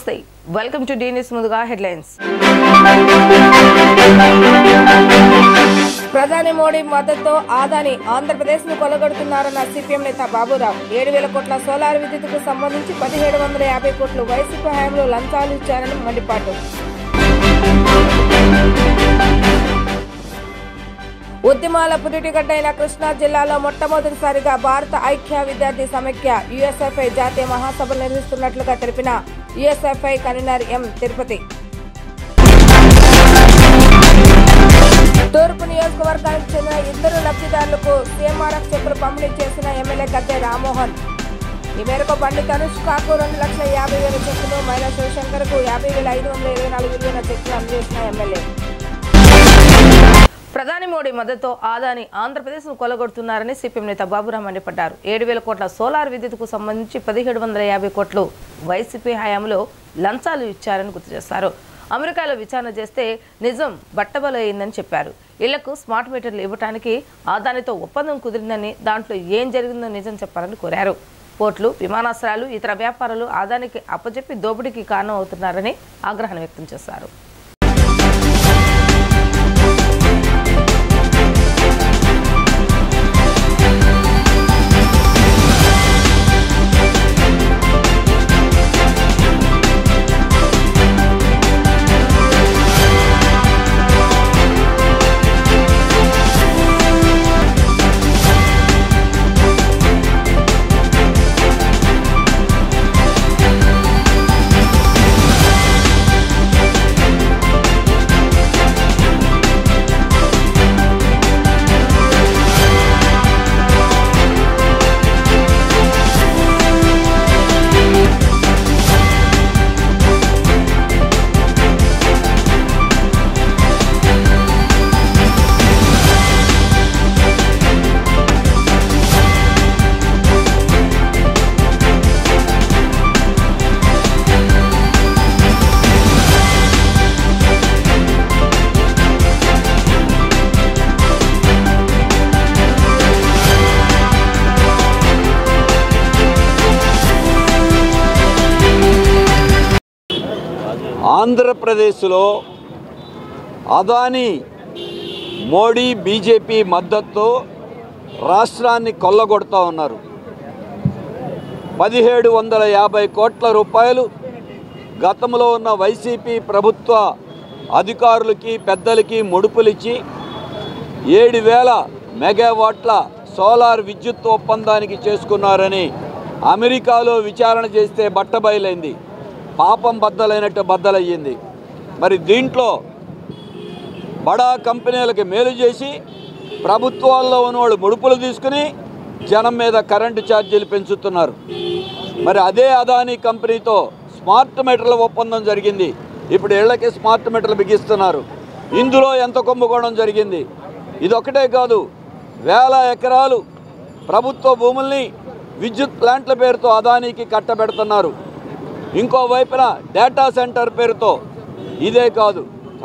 నమస్తే welcome to D news ముందుగా headlines ప్రధాని మోడీ మద్దతుతో ఆదాని ఆంధ్రప్రదేశ్ ను కొల్లగొడుతున్నారన్న సిపిఎం నేత బాబురావు 7,000 కోట్ల సోలార్ విద్యుత్తుకు సంబంధించి 1,750 కోట్లు వైసీపీ హయాంలో లంచాలు ఇచ్చారని మండిపాటు ఉద్యమాల పురిటిగడ్డైన కృష్ణా జిల్లాలో మొట్టమొదటిసారిగా భారత ఐక్య విద్యార్థి సమైక్య యుఎస్ఎఫ్ఐ జాతీయ మహాసభలు నిర్వహిస్తున్నట్లుగా తెలిపిన యుఎస్ఎఫ్ఐ కన్వీనర్ ఎం తిరుపతి. తూర్పు నియోజకవర్గానికి చెందిన 2 లబ్ధిదారులకు సీఎంఆర్ఎఫ్ చెక్కులు పంపిణీ చేసిన ఎమ్మెల్యే గద్దె రామ్మోహన్. ఈ మేరకు బండి తనుష్కాకు 2,50,000 చెక్కులు, మైనా శివశంకర్ కు 50,524 విలువైన చెక్కులు అందజేసిన ఎమ్మెల్యే. ప్రధాని మోడీ మద్దతుతో ఆదాని ఆంధ్రప్రదేశ్ ను కొల్లగొడుతున్నారని సిపిఎం నేత బాబురావు మండిపడ్డారు. 7,000 కోట్ల సోలార్ విద్యుత్కు సంబంధించి 1,750 కోట్లు వైసీపీ హయాంలో లంచాలు ఇచ్చారని గుర్తు చేశారు. అమెరికాలో విచారణ చేస్తే నిజం బట్టబలైందని చెప్పారు. ఇళ్లకు స్మార్ట్ మీటర్లు ఇవ్వడానికి ఆదానితో ఒప్పందం కుదిరిందని, దాంట్లో ఏం జరిగిందో నిజం చెప్పాలని కోరారు. పోర్టులు, విమానాశ్రయాలు, ఇతర వ్యాపారాలు ఆదానికి అప్పచెప్పి దోపిడీకి కారణం అవుతున్నారని ఆగ్రహం వ్యక్తం చేశారు. ఆంధ్రప్రదేశ్లో అదానీ మోడీ బీజేపీ మద్దతుతో రాష్ట్రాన్ని కొల్లగొడతా ఉన్నారు. 1,750 కోట్ల రూపాయలు గతంలో ఉన్న వైసీపీ ప్రభుత్వ అధికారులకి పెద్దలకి ముడుపులిచ్చి 7,000 మెగావాట్ల సోలార్ విద్యుత్ ఒప్పందానికి చేసుకున్నారని అమెరికాలో విచారణ చేస్తే బట్టబయలైంది. పాపం బద్దలైనట్టు బద్దలయ్యింది. మరి దీంట్లో బడా కంపెనీలకి మేలు చేసి ప్రభుత్వాల్లో ఉన్నవాళ్ళు ముడుపులు తీసుకుని జనం మీద కరెంటు ఛార్జీలు పెంచుతున్నారు. మరి అదే అదానీ కంపెనీతో స్మార్ట్ మీటర్ల ఒప్పందం జరిగింది. ఇప్పుడు ఇళ్లకి స్మార్ట్ మీటర్లు బిగిస్తున్నారు. ఇందులో ఎంత కుంభకోణం జరిగింది. ఇదొక్కటే కాదు, 1,000 ఎకరాలు ప్రభుత్వ భూముల్ని విద్యుత్ ప్లాంట్ల పేరుతో అదానీకి కట్టబెడుతున్నారు. ఇంకోవైపున డేటా సెంటర్ పేరుతో. ఇదే కాదు,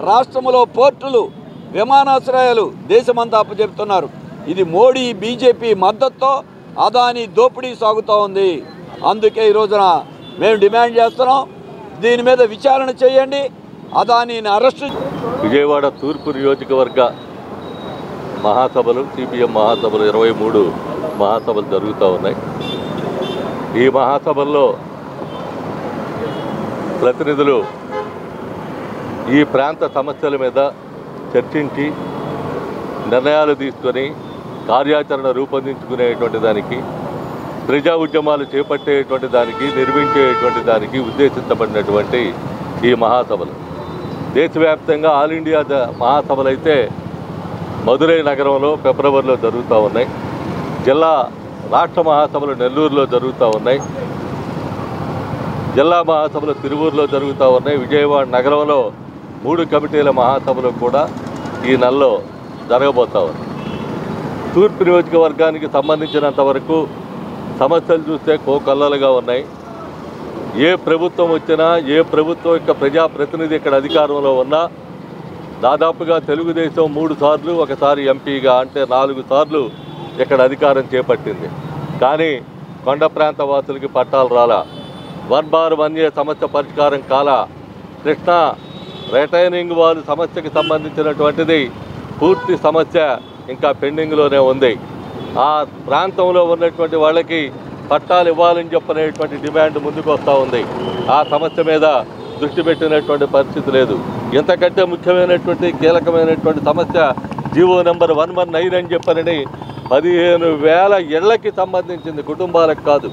రాష్ట్రంలో పోర్టులు, విమానాశ్రయాలు దేశమంతా అప్పచెప్తున్నారు. ఇది మోడీ బీజేపీ మద్దతుతో అదానీ దోపిడీ సాగుతూ ఉంది. అందుకే ఈ రోజున మేము డిమాండ్ చేస్తున్నాం, దీని మీద విచారణ చేయండి, అదానీని అరెస్టు. విజయవాడ తూర్పు నియోజకవర్గ మహాసభలు, సిపిఎం మహాసభలు 23 మహాసభలు జరుగుతూ ఉన్నాయి. ఈ మహాసభల్లో ప్రతినిధులు ఈ ప్రాంత సమస్యల మీద చర్చించి నిర్ణయాలు తీసుకొని కార్యాచరణ రూపొందించుకునేటువంటి దానికి, ప్రజా ఉద్యమాలు చేపట్టేటువంటి దానికి, నిర్మించేటువంటి దానికి ఉద్దేశించబడినటువంటి ఈ మహాసభలు దేశవ్యాప్తంగా ఆల్ ఇండియా మహాసభలు అయితే మదురై నగరంలో ఫిబ్రవరిలో జరుగుతూ ఉన్నాయి. జిల్లా రాష్ట్ర మహాసభలు నెల్లూరులో జరుగుతూ ఉన్నాయి. జిల్లా మహాసభలు తిరువూరులో జరుగుతూ ఉన్నాయి. విజయవాడ నగరంలో 3 కమిటీల మహాసభలు కూడా ఈ నెలలో జరగబోతూ ఉన్నాయి. తూర్పు నియోజకవర్గానికి సంబంధించినంత వరకు సమస్యలు చూస్తే కోకల్లలుగా ఉన్నాయి. ఏ ప్రభుత్వం వచ్చినా, ఏ ప్రభుత్వం యొక్క ప్రజాప్రతినిధి ఇక్కడ అధికారంలో ఉన్నా దాదాపుగా తెలుగుదేశం 3 సార్లు, ఒకసారి ఎంపీగా, అంటే 4 సార్లు ఇక్కడ అధికారం చేపట్టింది. కానీ కొండ ప్రాంత వాసులకి పట్టాలు రాలా. 1/1 సమస్య పరిష్కారం కాల. కృష్ణా రిటైనింగ్ వాల్ సమస్యకి సంబంధించినటువంటిది పూర్తి సమస్య ఇంకా పెండింగ్లోనే ఉంది. ఆ ప్రాంతంలో ఉన్నటువంటి వాళ్ళకి పట్టాలు ఇవ్వాలని చెప్పనేటువంటి డిమాండ్ ముందుకు వస్తూ ఉంది. ఆ సమస్య మీద దృష్టి పెట్టినటువంటి పరిస్థితి లేదు. ఇంతకంటే ముఖ్యమైనటువంటి కీలకమైనటువంటి సమస్య జీవో నెంబర్ 119 అని చెప్పనని 15,000 ఇళ్లకి సంబంధించింది, కుటుంబాలకు కాదు.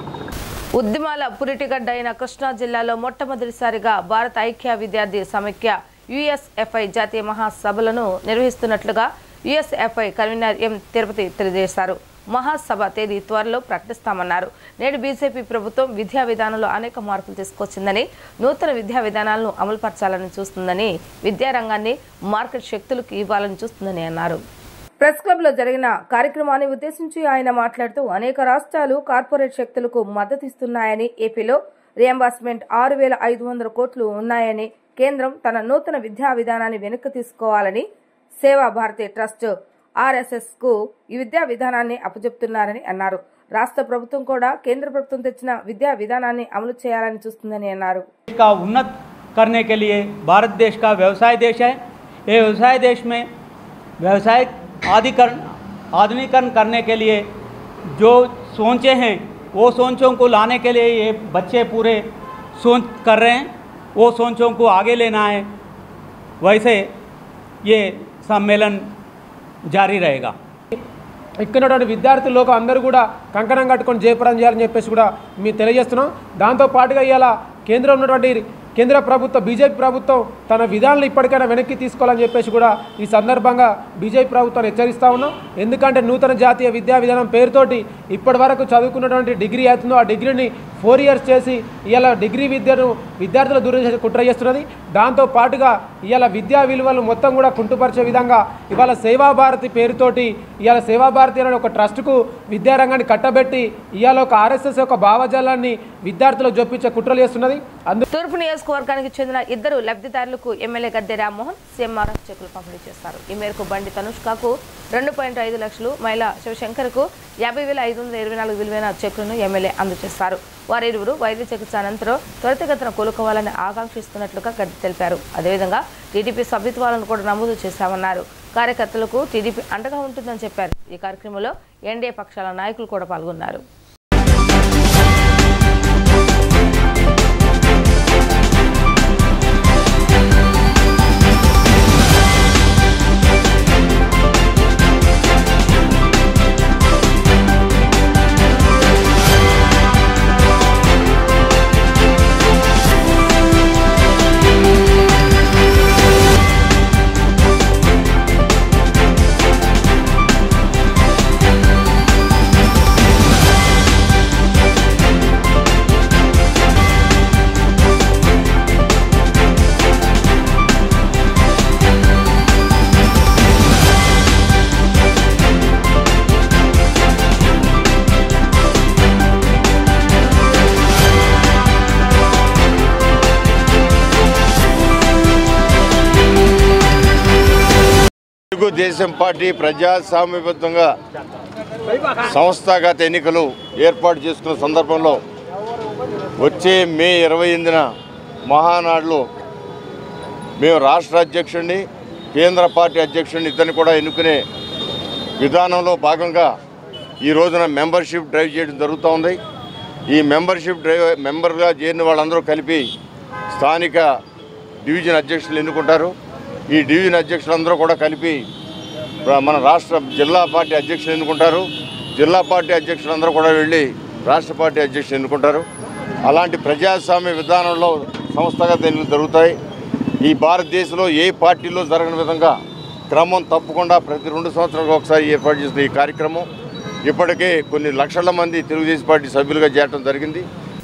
ఉద్యమాల పురిటిగడ్డ అయిన కృష్ణా జిల్లాలో మొట్టమొదటిసారిగా భారత ఐక్య విద్యార్థి సమైక్య యుఎస్ఎఫ్ఐ జాతీయ మహాసభలను నిర్వహిస్తున్నట్లుగా యుఎస్ఎఫ్ఐ కన్వీనర్ ఎం తిరుపతి తెలియజేశారు. మహాసభ తేదీ త్వరలో ప్రకటిస్తామన్నారు. నేడు బీజేపీ ప్రభుత్వం విద్యా విధానంలో అనేక మార్పులు తీసుకొచ్చిందని, నూతన విద్యా విధానాలను అమలుపరచాలని చూస్తుందని, విద్యారంగాన్ని మార్కెట్ శక్తులకు ఇవ్వాలని చూస్తుందని అన్నారు. ప్రెస్ క్లబ్ లో జరిగిన కార్యక్రమాన్ని ఉద్దేశించి ఆయన మాట్లాడుతూ అనేక రాష్ట్రాలు కార్పొరేట్ శక్తులకు మద్దతిస్తున్నాయని, ఏపీలో రియంబర్స్మెంట్ 6,500 కోట్లు ఉన్నాయని, కేంద్రం తన నూతన విద్యా విధానాన్ని వెనక్కి తీసుకోవాలని, సేవా భారతి ట్రస్ట్ ఆర్ఎస్ఎస్ కు ఈ విద్యా విధానాన్ని అప్పచెప్తున్నారని అన్నారు. రాష్ట్ర ప్రభుత్వం కూడా కేంద్ర ప్రభుత్వం తెచ్చిన విద్యా విధానాన్ని అమలు చేయాలని చూస్తుందని అన్నారు. उन्नत करने के लिए भारत देश का व्यवसाय देश है. ये व्यवसाय देश में व्यवसायिक आधुनिकीकरण करने के लिए जो सोचे हैं वो सोचों को लाने के लिए ये बच्चे पूरे सोच कर रहे हैं. वो सोचों को आगे लेना है. वैसे ये सम्मेलन జారీ रहेगा. ఇక్కడ విద్యార్థులకు అందరూ కూడా కంకణం కట్టుకొని జయప్రదం చేయాలని చెప్పేసి కూడా మేము తెలియజేస్తున్నాం. దాంతో పాటుగా ఇవాళ కేంద్రంలో ఉన్నటువంటి కేంద్ర ప్రభుత్వం బీజేపీ ప్రభుత్వం తన విధానాలు ఇప్పటికైనా వెనక్కి తీసుకోవాలని చెప్పేసి కూడా ఈ సందర్భంగా బీజేపీ ప్రభుత్వాన్ని హెచ్చరిస్తూ ఉన్నాం. ఎందుకంటే నూతన జాతీయ విద్యా విధానం పేరుతోటి ఇప్పటి వరకు చదువుకున్నటువంటి డిగ్రీ అవుతుందో ఆ డిగ్రీని 4 ఇయర్స్ చేసి ఇవాళ డిగ్రీ విద్యను విద్యార్థుల దూరం చేసి కుట్ర చేస్తున్నది. దాంతో పాటుగా ఇవాళ విద్యా విలువలు మొత్తం కూడా కుంటుపరిచే విధంగా ఇవాళ సేవాభారతి పేరుతోటి ఇవాళ సేవాభారతి అనే ఒక ట్రస్టుకు విద్యారంగాన్ని కట్టబెట్టి ఇవాళ ఒక ఆర్ఎస్ఎస్ యొక్క భావజాలాన్ని విద్యార్థులకు జొప్పించే కుట్రలు చేస్తున్నది. తూర్పు నియోజకవర్గానికి చెందిన 2 లబ్ధిదారులకు ఎమ్మెల్యే గద్దె రామ్మోహన్ సీఎంఆర్ఎఫ్ చెక్కులు పంపిణీ చేశారు. ఈ మేరకు బండి తనుష్కకు 2.5 లక్షలు, మహిళా శివశంకర్కు 50,524 విలువైన చెక్కులను ఎమ్మెల్యే అందజేశారు. వారిరువురు వైద్య చికిత్స అనంతరం త్వరితగతిన కోలుకోవాలని ఆకాంక్షిస్తున్నట్లుగా గద్దె తెలిపారు. అదేవిధంగా టీడీపీ సభ్యత్వాలను కూడా నమోదు చేశామన్నారు. కార్యకర్తలకు టీడీపీ అండగా ఉంటుందని చెప్పారు. ఈ కార్యక్రమంలో ఎన్డీఏ పక్షాల నాయకులు కూడా పాల్గొన్నారు. తెలుగుదేశం పార్టీ ప్రజాస్వామ్యబద్ధంగా సంస్థాగత ఎన్నికలు ఏర్పాటు చేసుకున్న సందర్భంలో వచ్చే మే 28న మహానాడులో మేము రాష్ట్ర అధ్యక్షుడిని, కేంద్ర పార్టీ అధ్యక్షుడిని ఇద్దరిని కూడా ఎన్నుకునే విధానంలో భాగంగా ఈ రోజున మెంబర్షిప్ డ్రైవ్ చేయడం జరుగుతూ ఉంది. ఈ మెంబర్గా చేరిన వాళ్ళందరూ కలిపి స్థానిక డివిజన్ అధ్యక్షులు ఎన్నుకుంటారు. ఈ డివిజన్ అధ్యక్షులందరూ కూడా కలిపి మన రాష్ట్ర జిల్లా పార్టీ అధ్యక్షులు ఎన్నుకుంటారు. జిల్లా పార్టీ అధ్యక్షులందరూ కూడా వెళ్ళి రాష్ట్ర పార్టీ అధ్యక్షులు ఎన్నుకుంటారు. అలాంటి ప్రజాస్వామ్య విధానంలో సంస్థాగత ఎన్నికలు జరుగుతాయి. ఈ భారతదేశంలో ఏ పార్టీలో జరగని విధంగా క్రమం తప్పకుండా ప్రతి 2 సంవత్సరాలకు ఒకసారి ఏర్పాటు చేసిన ఈ కార్యక్రమం ఇప్పటికే కొన్ని లక్షల మంది తెలుగుదేశం పార్టీ సభ్యులుగా చేరడం జరిగింది.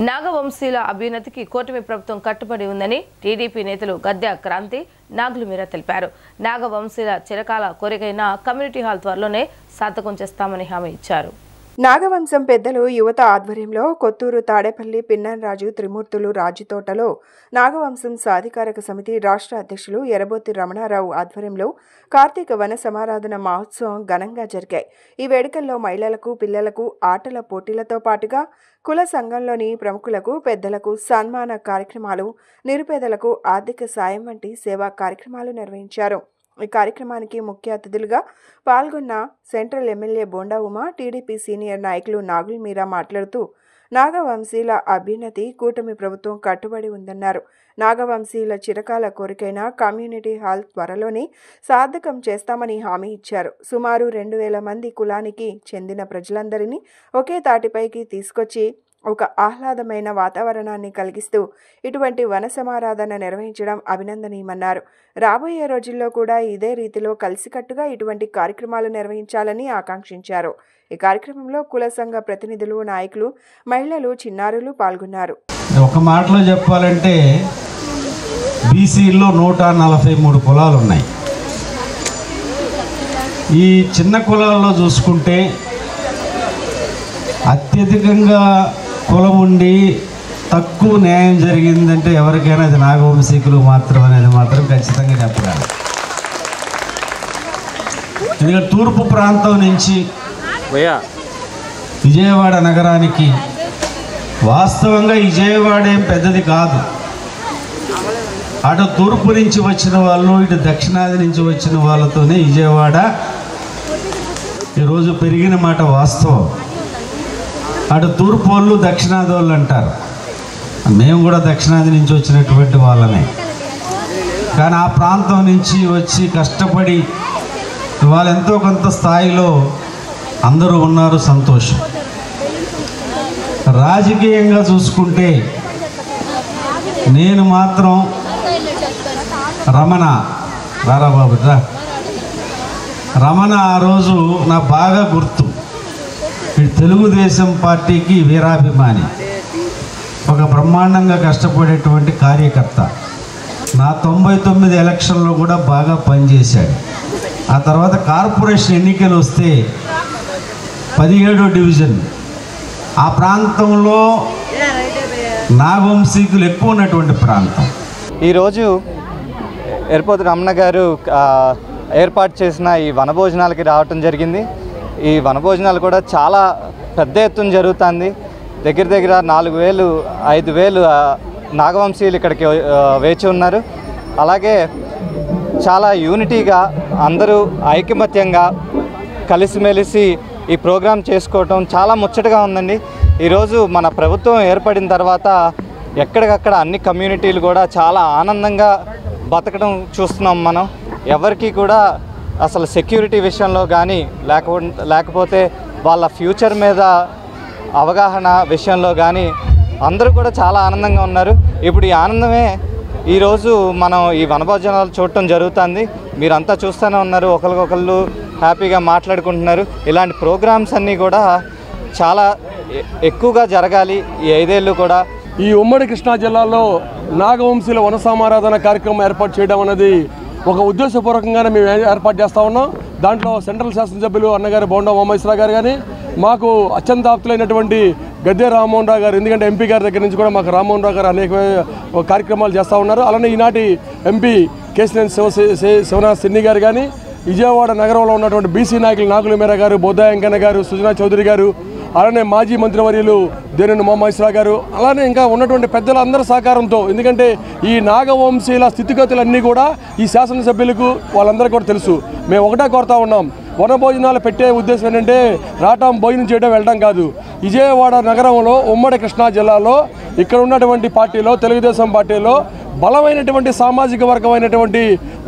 నాగవంశీల అభ్యున్నతికి కూటమి ప్రభుత్వం కట్టుబడి ఉందని టీడీపీ నేతలు గద్దె క్రాంతి, నాగులు మీరా తెలిపారు. నాగవంశీల చిరకాల కోరికైన కమ్యూనిటీ హాల్ త్వరలోనే సార్థకం చేస్తామని హామీ ఇచ్చారు. నాగవంశం పెద్దలు యువత ఆధ్వర్యంలో కొత్తూరు తాడేపల్లి పిన్నన్రాజు త్రిమూర్తులు రాజుతోటలో నాగవంశం సాధికారక సమితి రాష్ట్ర అధ్యక్షులు ఎర్రబోతి రమణారావు ఆధ్వర్యంలో కార్తీక వన సమారాధన మహోత్సవం ఘనంగా జరిగాయి. ఈ వేడుకల్లో మహిళలకు, పిల్లలకు ఆటల పోటీలతో పాటుగా కుల సంఘంలోని ప్రముఖులకు, పెద్దలకు సన్మాన కార్యక్రమాలు, నిరుపేదలకు ఆర్థిక సాయం వంటి సేవా కార్యక్రమాలు నిర్వహించారు. ఈ కార్యక్రమానికి ముఖ్య అతిథులుగా పాల్గొన్న central MLA bonda Uma, TDP senior నాయకులు నాగుల్ మీరా మాట్లాడుతూ నాగవంశీల అభ్యున్నతి కూటమి ప్రభుత్వం కట్టుబడి ఉందన్నారు. నాగవంశీల చిరకాల కోరికైన కమ్యూనిటీ హాల్ త్వరలోనే సార్థకం చేస్తామని హామీ ఇచ్చారు. సుమారు 2000 మంది కులానికి చెందిన ప్రజలందరినీ ఒకే తాటిపైకి తీసుకొచ్చి ఒక ఆహ్లాదమైన వాతావరణాన్ని కలిగిస్తూ ఇటువంటి వన సమారాధన నిర్వహించడం అభినందనీయమన్నారు. రాబోయే రోజుల్లో కూడా ఇదే రీతిలో కలిసికట్టుగా ఇటువంటి కార్యక్రమాలు నిర్వహించాలని ఆకాంక్షించారు. ఈ కార్యక్రమంలో కుల సంఘ ప్రతినిధులు, నాయకులు, మహిళలు, చిన్నారులు పాల్గొన్నారు. ఒక మాటలో చెప్పాలంటే బీసీలో 143 కులాలు ఉన్నాయి. ఈ చిన్న కులాల్లో చూసుకుంటే అత్యధికంగా కులం ఉండి తక్కువ న్యాయం జరిగిందంటే ఎవరికైనా అది నాగవంశీకులు మాత్రం అనేది మాత్రం ఖచ్చితంగా చెప్పగలం. ఎందుకంటే తూర్పు ప్రాంతం నుంచి విజయవాడ నగరానికి, వాస్తవంగా విజయవాడ ఏం పెద్దది కాదు, అటు తూర్పు నుంచి వచ్చిన వాళ్ళు, ఇటు దక్షిణాది నుంచి వచ్చిన వాళ్ళతోనే విజయవాడ ఈరోజు పెరిగిన మాట వాస్తవం. అటు తూర్పు వాళ్ళు, దక్షిణాది వాళ్ళు అంటారు. మేము కూడా దక్షిణాది నుంచి వచ్చినటువంటి వాళ్ళమే. కానీ ఆ ప్రాంతం నుంచి వచ్చి కష్టపడి వాళ్ళు ఎంతో కొంత స్థాయిలో అందరూ ఉన్నారు, సంతోషం. రాజకీయంగా చూసుకుంటే నేను మాత్రం రమణ రారాబాబు రమణ ఆ రోజు నా బాగా గుర్తు. తెలుగుదేశం పార్టీకి వీరాభిమాని, ఒక బ్రహ్మాండంగా కష్టపడేటువంటి కార్యకర్త. నా 99 ఎలక్షన్లో కూడా బాగా పనిచేశాడు. ఆ తర్వాత కార్పొరేషన్ ఎన్నికలు వస్తే 17వ డివిజన్ ఆ ప్రాంతంలో నాగవంశీకులు ఎక్కువ ఉన్నటువంటి ప్రాంతం. ఈరోజు ఎర్రబోతి రమణ గారు ఏర్పాటు చేసిన ఈ వనభోజనాలకి రావటం జరిగింది. ఈ వనభోజనాలు కూడా చాలా పెద్ద ఎత్తున జరుగుతుంది. దగ్గర దగ్గర 4000-5000 నాగవంశీయులు ఇక్కడికి వేచి ఉన్నారు. అలాగే చాలా యూనిటీగా అందరూ ఐకమత్యంగా కలిసిమెలిసి ఈ ప్రోగ్రాం చేసుకోవటం చాలా ముచ్చటగా ఉందండి. ఈరోజు మన ప్రభుత్వం ఏర్పడిన తర్వాత ఎక్కడికక్కడ అన్ని కమ్యూనిటీలు కూడా చాలా ఆనందంగా బతకడం చూస్తున్నాం మనం. ఎవరికి కూడా అసలు సెక్యూరిటీ విషయంలో కానీ లేకపోతే వాళ్ళ ఫ్యూచర్ మీద అవగాహన విషయంలో కానీ అందరూ కూడా చాలా ఆనందంగా ఉన్నారు. ఇప్పుడు ఈ ఆనందమే ఈరోజు మనం ఈ వనభోజనాలు చూడటం జరుగుతుంది. మీరంతా చూస్తూనే ఉన్నారు, ఒకరికొకళ్ళు హ్యాపీగా మాట్లాడుకుంటున్నారు. ఇలాంటి ప్రోగ్రామ్స్ అన్నీ కూడా చాలా ఎక్కువగా జరగాలి ఈ 5 ఏళ్ళు కూడా. ఈ ఉమ్మడి కృష్ణా జిల్లాలో నాగవంశీల వన సమారాధన కార్యక్రమం ఏర్పాటు చేయడం అనేది ఒక ఉద్దేశపూర్వకంగానే మేము ఏర్పాటు చేస్తూ ఉన్నాం. దాంట్లో సెంట్రల్ శాసనసభ్యులు అన్నగారు బోండా ఉమామహేశ్వరరావు గారు కానీ, మాకు అత్యంత ఆప్తులైనటువంటి గద్దె రామ్మోహన్ రావు గారు, ఎందుకంటే ఎంపీ గారి దగ్గర నుంచి కూడా మాకు రామ్మోహన్ రావు గారు అనేక కార్యక్రమాలు చేస్తూ ఉన్నారు. అలానే ఈనాటి ఎంపీ కేసినేని శివనాథ్ సిన్ని గారు కానీ, విజయవాడ నగరంలో ఉన్నటువంటి బీసీ నాయకులు నాగుల మీరా గారు, బొద్దా వెంకన్న గారు, సుజనా చౌదరి గారు, అలానే మాజీ మంత్రివర్యులు దేవినేని ఉమామహేశ్వరరావు గారు, అలానే ఇంకా ఉన్నటువంటి పెద్దలందరి సహకారంతో, ఎందుకంటే ఈ నాగవంశీల స్థితిగతులన్నీ కూడా ఈ శాసనసభ్యులకు వాళ్ళందరికీ కూడా తెలుసు. మేము ఒకటే కోరుతా ఉన్నాం, వనభోజనాలు పెట్టే ఉద్దేశం ఏంటంటే రావటం, భోజనం చేయడం, వెళ్ళడం కాదు. విజయవాడ నగరంలో ఉమ్మడి కృష్ణా జిల్లాలో ఇక్కడ ఉన్నటువంటి పార్టీలో, తెలుగుదేశం పార్టీలో బలమైనటువంటి సామాజిక వర్గమైనటువంటి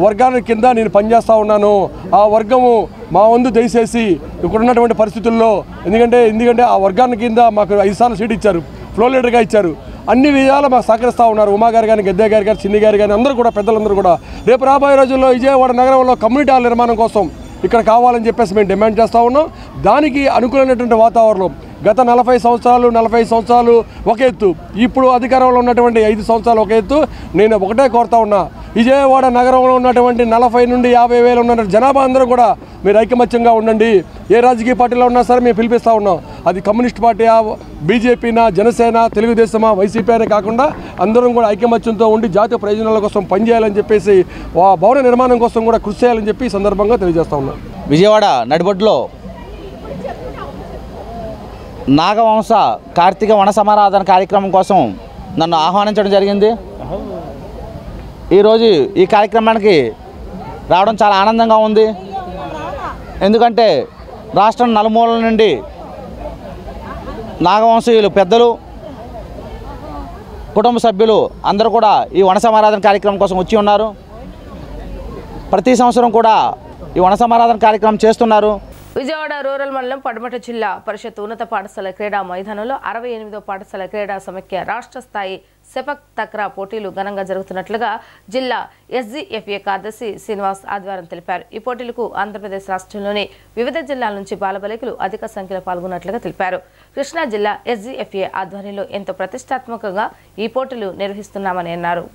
వర్గాల కింద నేను పనిచేస్తూ ఉన్నాను. ఆ వర్గము మా వంతు దయచేసి ఇక్కడ ఉన్నటువంటి పరిస్థితుల్లో, ఎందుకంటే ఆ వర్గాన్ని కింద మాకు 5 సార్లు సీట్ ఇచ్చారు, ఫ్లోర్ లీడర్గా ఇచ్చారు. అన్ని విధాలు మాకు సహకరిస్తూ ఉన్నారు. ఉమా గారు కానీ, గద్దె గారు కానీ, చిన్ని గారు కానీ, అందరూ కూడా పెద్దలందరూ కూడా రేపు రాబోయే రోజుల్లో విజయవాడ నగరంలో కమ్యూనిటీ హాల్ నిర్మాణం కోసం ఇక్కడ కావాలని చెప్పేసి మేము డిమాండ్ చేస్తూ ఉన్నాం. దానికి అనుకూలమైనటువంటి వాతావరణం గత 45 సంవత్సరాలు ఒక ఎత్తు, ఇప్పుడు అధికారంలో ఉన్నటువంటి 5 సంవత్సరాలు ఒక ఎత్తు. నేను ఒకటే కోరుతా ఉన్నా, విజయవాడ నగరంలో ఉన్నటువంటి 40 నుండి 50 వేలు ఉన్న జనాభా అందరూ కూడా మీరు ఐకమత్యంగా ఉండండి. ఏ రాజకీయ పార్టీలో ఉన్నా సరే మేము పిలిపిస్తూ ఉన్నాం. అది కమ్యూనిస్ట్ పార్టీయా, బీజేపీనా, జనసేన, తెలుగుదేశమా, వైసీపీ అనే కాకుండా అందరం కూడా ఐకమత్యంతో ఉండి జాతీయ ప్రయోజనాల కోసం పనిచేయాలని చెప్పేసి భవన నిర్మాణం కోసం కూడా కృషి చేయాలని చెప్పి ఈ సందర్భంగా తెలియజేస్తూ ఉన్నాం. విజయవాడ నడిబొడ్డులో నాగవంశ కార్తీక వన సమారాధన కార్యక్రమం కోసం నన్ను ఆహ్వానించడం జరిగింది. ఈరోజు ఈ కార్యక్రమానికి రావడం చాలా ఆనందంగా ఉంది. ఎందుకంటే రాష్ట్రం నలుమూలల నుండి నాగవంశీయులు పెద్దలు, కుటుంబ సభ్యులు అందరూ కూడా ఈ వన సమారాధన కార్యక్రమం కోసం వచ్చి ఉన్నారు. ప్రతి సంవత్సరం కూడా ఈ వన సమారాధన కార్యక్రమం చేస్తున్నారు. విజయవాడ రూరల్ మండలం పడమట జిల్లా పరిషత్ ఉన్నత పాఠశాల క్రీడా మైదానంలో 68వ పాఠశాల క్రీడా సమైక్య రాష్ట్ర స్థాయి సెపక్ తక్రా పోటీలు ఘనంగా జరుగుతున్నట్లుగా జిల్లా ఎస్జీఎఫ్ఏ కార్యదర్శి శ్రీనివాస్ ఆదివారం తెలిపారు. ఈ పోటీలకు ఆంధ్రప్రదేశ్ రాష్ట్రంలోని వివిధ జిల్లాల నుంచి బాలబాలికలు అధిక సంఖ్యలో పాల్గొన్నట్లుగా తెలిపారు. కృష్ణా జిల్లా ఎస్జీఎఫ్ఏ ఆధ్వర్యంలో ఎంతో ప్రతిష్టాత్మకంగా ఈ పోటీలు నిర్వహిస్తున్నామని అన్నారు.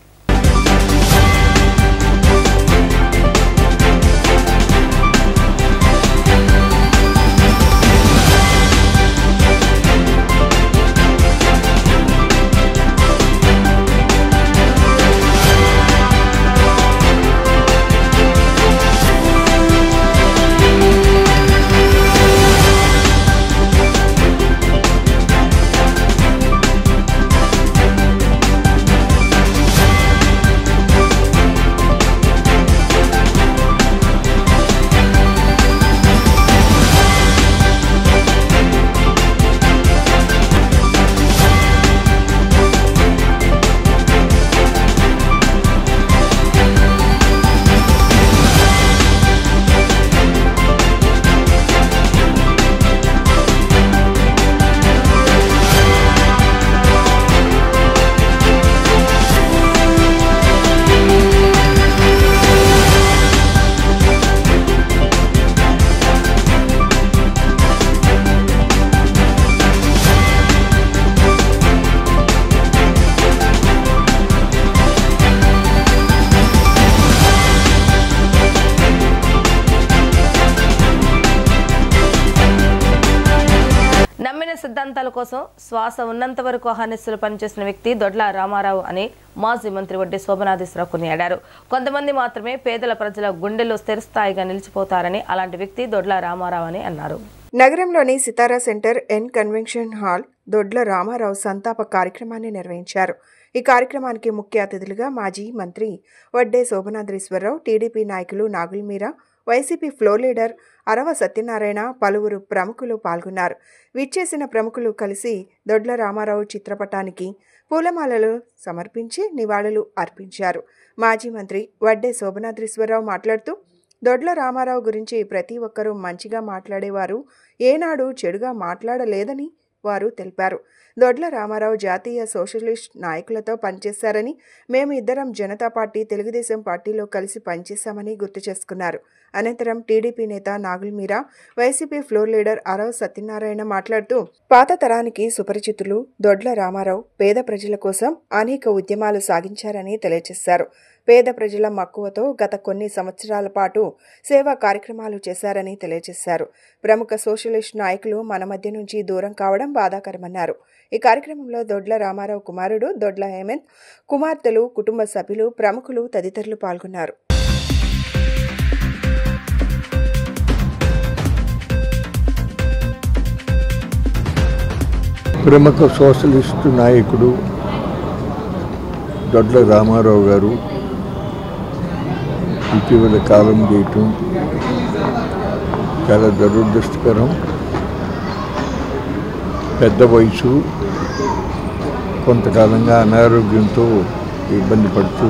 సిద్ధాంతాల కోసం శ్వాస ఉన్నంత వరకు అహర్నిశలు పనిచేసిన వ్యక్తి దొడ్ల రామారావు అని మాజీ మంత్రి వడ్డే శోభనాధీశ్వరరావు కొనియాడారు. కొంతమంది మాత్రమే పేదల ప్రజల గుండెల్లో స్థిరస్థాయిగా నిలిచిపోతారని, అలాంటి వ్యక్తి దొడ్ల రామారావు అని అన్నారు. నగరంలోని సితారా సెంటర్ ఎన్ కన్వెన్షన్ హాల్ దొడ్ల రామారావు సంతాప కార్యక్రమాన్ని నిర్వహించారు. ఈ కార్యక్రమానికి ముఖ్య అతిథులుగా మాజీ మంత్రి వడ్డే శోభనాధీశ్వరరావు, టీడీపీ నాయకులు నాగుల్ మీరా, వైసీపీ ఫ్లోర్ లీడర్ అరవ సత్యనారాయణ, పలువురు ప్రముఖులు పాల్గొన్నారు. విచ్చేసిన ప్రముఖులు కలిసి దొడ్ల రామారావు చిత్రపటానికి పూలమాలలు సమర్పించి నివాళులు అర్పించారు. మాజీ మంత్రి వడ్డే శోభనాధీశ్వరరావు మాట్లాడుతూ, దొడ్ల రామారావు గురించి ప్రతి ఒక్కరూ మంచిగా మాట్లాడేవారు, ఏనాడు చెడుగా మాట్లాడలేదని వారు తెలిపారు. దొడ్ల రామారావు జాతీయ సోషలిస్ట్ నాయకులతో పనిచేశారని, మేము ఇద్దరం జనతా పార్టీ, తెలుగుదేశం పార్టీలో కలిసి పనిచేశామని గుర్తు చేసుకున్నారు. అనంతరం టీడీపీ నేత నాగుల్ మీరా, వైసీపీ ఫ్లోర్ లీడర్ అరవ సత్యనారాయణ మాట్లాడుతూ, పాత తరానికి సుపరిచితులు దొడ్ల రామారావు పేద ప్రజల కోసం అనేక ఉద్యమాలు సాగించారని తెలియజేశారు. పేద ప్రజల మక్కువతో గత కొన్ని సంవత్సరాల పాటు సేవా కార్యక్రమాలు చేశారని తెలియజేశారు. ప్రముఖ సోషలిస్ట్ నాయకులు మన మధ్య నుంచి దూరం కావడం బాధాకరమన్నారు. ఈ కార్యక్రమంలో దొడ్ల రామారావు కుమారుడు దొడ్ల హేమంత్, కుమార్తెలు, కుటుంబ సభ్యులు, ప్రముఖులు తదితరులు పాల్గొన్నారు. ప్రముఖ సోషలిస్టు నాయకుడు దొడ్ల రామారావు గారు ఇటీవల కాలం చేయటం చాలా దురదృష్టకరం. పెద్ద వయసు, కొంతకాలంగా అనారోగ్యంతో ఇబ్బంది పడుతూ